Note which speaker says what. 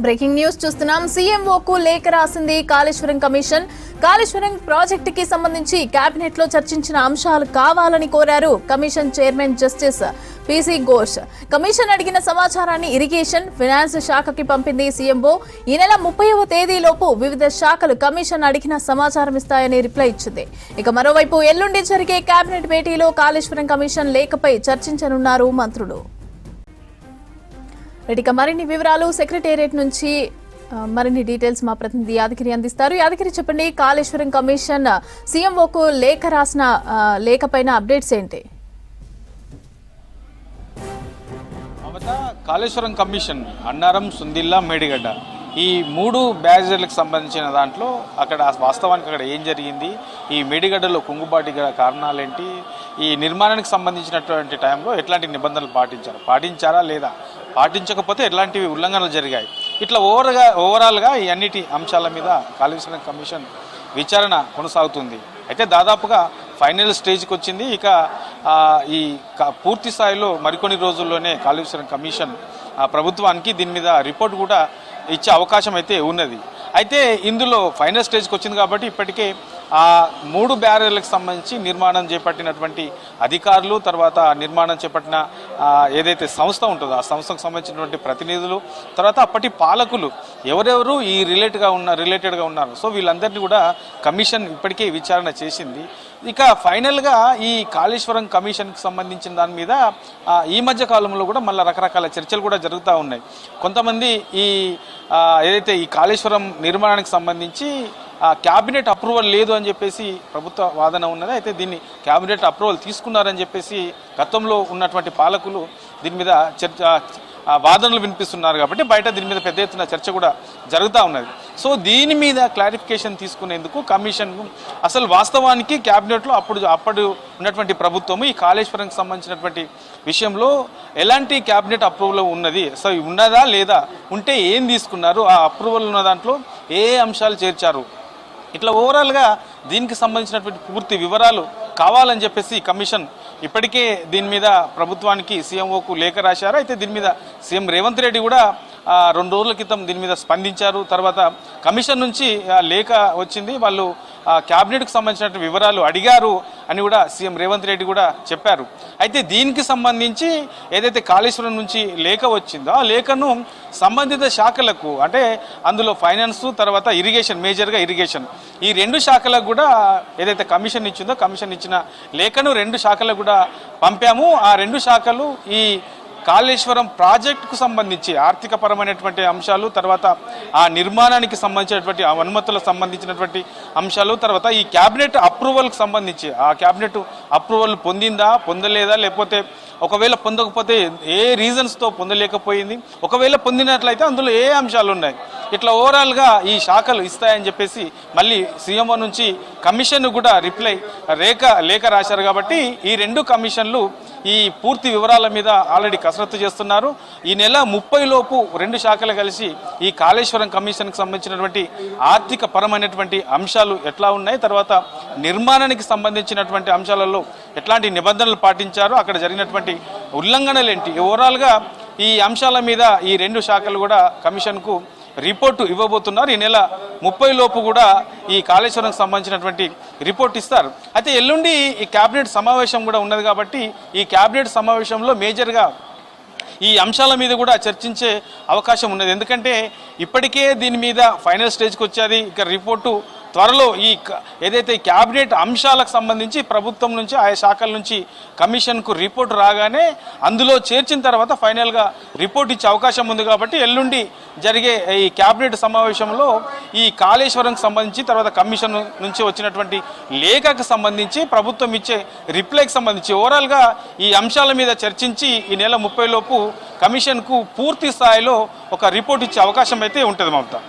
Speaker 1: Breaking news చూస్తున్నాం. సీఎంఓకు లేఖ రాసింది కాళేశ్వరం కమిషన్. కాళేశ్వరం ప్రాజెక్టుకి సంబంధించి కేబినెట్ లో చర్చించిన అంశాలు కావాలని కోరారు commission chairman justice PC Ghosh. Commission అడిగిన సమాచారాన్ని ఇరిగేషన్, ఫైనాన్స్ శాఖకి పంపింది సీఎంఓ. ఈ నెల 30వ తేదీలోపు వివిధ శాఖలు కమిషన్ అడిగిన సమాచారం ఇస్తాయని రిప్లై ఇచ్చింది. ఇక మరోవైపు ఎల్లుండి జరిగే కేబినెట్ భేటీలో కాళేశ్వరం కమిషన్ లేఖపై చర్చించనున్నారు మంత్రులు. ఇక మరిన్ని వివరాలు సెక్రటేరియట్ నుంచి మరిన్ని డీటెయిల్స్ మా ప్రతినిధి యాదగిరి అందిస్తారు. యాదగిరి, చెప్పండి, కాళేశ్వరం కమిషన్ సీఎంఓకు లేఖ రాసిన లేఖ పైన అప్డేట్స్ ఏంటి?
Speaker 2: కాళేశ్వరం కమిషన్ అన్నారం, సుందిల్లా, మేడిగడ్డ ఈ 3 బ్యారేజీలకు సంబంధించిన దాంట్లో అక్కడ వాస్తవానికి అక్కడ ఏం జరిగింది, ఈ మేడిగడ్డలో కుంగుబాటి కారణాలేంటి, ఈ నిర్మాణానికి సంబంధించినటువంటి టైంలో ఎట్లాంటి నిబంధనలు పాటించారా లేదా, పాటించకపోతే ఎట్లాంటివి ఉల్లంఘనలు జరిగాయి, ఇట్లా ఓవరాల్గా ఈ అన్నిటి అంశాల మీద కాళేశ్వరం కమిషన్ విచారణ కొనసాగుతుంది. అయితే దాదాపుగా ఫైనల్ స్టేజ్కి వచ్చింది. ఇక ఈ పూర్తి స్థాయిలో మరికొన్ని రోజుల్లోనే కాళేశ్వరం కమిషన్ ప్రభుత్వానికి దీని మీద రిపోర్ట్ కూడా ఇచ్చే అవకాశం అయితే ఉన్నది. అయితే ఇందులో ఫైనల్ స్టేజ్కి వచ్చింది కాబట్టి ఇప్పటికే ఆ 3 బ్యారేజ్లకు సంబంధించి నిర్మాణం చేపట్టినటువంటి అధికారులు, తర్వాత నిర్మాణం చేపట్టిన ఏదైతే సంస్థ ఉంటుందో ఆ సంస్థకు సంబంధించినటువంటి ప్రతినిధులు, తర్వాత అప్పటి పాలకులు ఎవరెవరు ఈ రిలేటెడ్గా ఉన్నారు. సో వీళ్ళందరినీ కూడా కమిషన్ ఇప్పటికే విచారణ చేసింది. ఇక ఫైనల్గా ఈ కాళేశ్వరం కమిషన్కి సంబంధించిన దాని మీద ఈ మధ్య కాలంలో కూడా మళ్ళీ రకరకాల చర్చలు కూడా జరుగుతూ ఉన్నాయి. కొంతమంది ఏదైతే ఈ కాళేశ్వరం నిర్మాణానికి సంబంధించి క్యాబినెట్ అప్రూవల్ లేదు అని చెప్పేసి ప్రభుత్వ వాదన ఉన్నది. అయితే దీన్ని క్యాబినెట్ అప్రూవల్ తీసుకున్నారని చెప్పేసి గతంలో ఉన్నటువంటి పాలకులు దీని మీద వాదనలు వినిపిస్తున్నారు కాబట్టి బయట దీని మీద పెద్ద ఎత్తున చర్చ కూడా జరుగుతూ ఉన్నది. సో దీని మీద క్లారిఫికేషన్ తీసుకునేందుకు కమిషన్ అసలు వాస్తవానికి క్యాబినెట్లో అప్పుడు ఉన్నటువంటి ప్రభుత్వము ఈ కాళేశ్వరంకి సంబంధించినటువంటి విషయంలో ఎలాంటి క్యాబినెట్ అప్రూవల్ ఉన్నది, సో ఉన్నదా లేదా, ఉంటే ఏం తీసుకున్నారు, ఆ అప్రూవల్ ఉన్న దాంట్లో ఏ అంశాలు చేర్చారు, ఇట్లా ఓవరాల్గా దీనికి సంబంధించినటువంటి పూర్తి వివరాలు కావాలని చెప్పేసి కమిషన్ ఇప్పటికే దీని మీద ప్రభుత్వానికి సీఎంఓకు లేఖ రాశారు. అయితే దీని మీద సీఎం రేవంత్ రెడ్డి కూడా 2 రోజుల క్రితం దీని మీద స్పందించారు. తర్వాత కమిషన్ నుంచి లేఖ వచ్చింది, వాళ్ళు క్యాబినెట్కు సంబంధించిన వివరాలు అడిగారు అని కూడా సీఎం రేవంత్ రెడ్డి కూడా చెప్పారు. అయితే దీనికి సంబంధించి ఏదైతే కాళేశ్వరం నుంచి లేఖ వచ్చిందో ఆ లేఖను సంబంధిత శాఖలకు, అంటే అందులో ఫైనాన్స్, తర్వాత ఇరిగేషన్, మేజర్గా ఇరిగేషన్, ఈ 2 శాఖలకు కూడా ఏదైతే కమిషన్ ఇచ్చిందో కమిషన్ ఇచ్చిన లేఖను 2 శాఖలకు కూడా పంపాము. ఆ 2 శాఖలు ఈ కాళేశ్వరం ప్రాజెక్టుకు సంబంధించి ఆర్థికపరమైనటువంటి అంశాలు, తర్వాత ఆ నిర్మాణానికి సంబంధించినటువంటి అనుమతులకు సంబంధించినటువంటి అంశాలు, తర్వాత ఈ క్యాబినెట్ అప్రూవల్కి సంబంధించి ఆ క్యాబినెట్ అప్రూవల్ పొందలేదా, లేకపోతే ఒకవేళ పొందకపోతే ఏ రీజన్స్తో పొందలేకపోయింది, ఒకవేళ పొందినట్లయితే అందులో ఏ అంశాలు ఉన్నాయి, ఇట్లా ఓవరాల్గా ఈ శాఖలు ఇస్తాయని చెప్పేసి మళ్ళీ సీఎంఓ నుంచి కమిషన్ కూడా లేఖ రాశారు. కాబట్టి ఈ 2 కమిషన్లు ఈ పూర్తి వివరాల మీద ఆల్రెడీ కసరత్తు చేస్తున్నారు. ఈ నెల 30 లోపు 2 శాఖలు కలిసి ఈ కాళేశ్వరం కమిషన్కి సంబంధించినటువంటి ఆర్థిక పరమైనటువంటి అంశాలు ఎట్లా ఉన్నాయి, తర్వాత నిర్మాణానికి సంబంధించినటువంటి అంశాలలో ఎట్లాంటి నిబంధనలు పాటించారు, అక్కడ జరిగినటువంటి ఉల్లంఘనలు ఏంటి, ఓవరాల్గా ఈ అంశాల మీద ఈ 2 శాఖలు కూడా కమిషన్కు రిపోర్టు ఇవ్వబోతున్నారు. ఈ నెల 30 లోపు కూడా ఈ కాళేశ్వరంకి సంబంధించినటువంటి రిపోర్ట్ ఇస్తారు. అయితే ఎల్లుండి ఈ క్యాబినెట్ సమావేశం కూడా ఉన్నది కాబట్టి ఈ క్యాబినెట్ సమావేశంలో మేజర్గా ఈ అంశాల మీద కూడా చర్చించే అవకాశం ఉన్నది. ఎందుకంటే ఇప్పటికే దీని మీద ఫైనల్ స్టేజ్కి వచ్చేది. ఇక రిపోర్టు త్వరలో ఏదైతే క్యాబినెట్ అంశాలకు సంబంధించి ప్రభుత్వం నుంచి ఆయా శాఖల నుంచి కమిషన్కు రిపోర్ట్ రాగానే అందులో చేర్చిన తర్వాత ఫైనల్గా రిపోర్ట్ ఇచ్చే అవకాశం ఉంది. కాబట్టి ఎల్లుండి జరిగే ఈ క్యాబినెట్ సమావేశంలో ఈ కాళేశ్వరంకి సంబంధించి, తర్వాత కమిషన్ నుంచి వచ్చినటువంటి లేఖకు సంబంధించి, ప్రభుత్వం ఇచ్చే రిప్లైకి సంబంధించి ఓవరాల్గా ఈ అంశాల మీద చర్చించి ఈ నెల 30 లోపు కమిషన్కు పూర్తి స్థాయిలో ఒక రిపోర్ట్ ఇచ్చే అవకాశం అయితే ఉంటుంది. మమతా.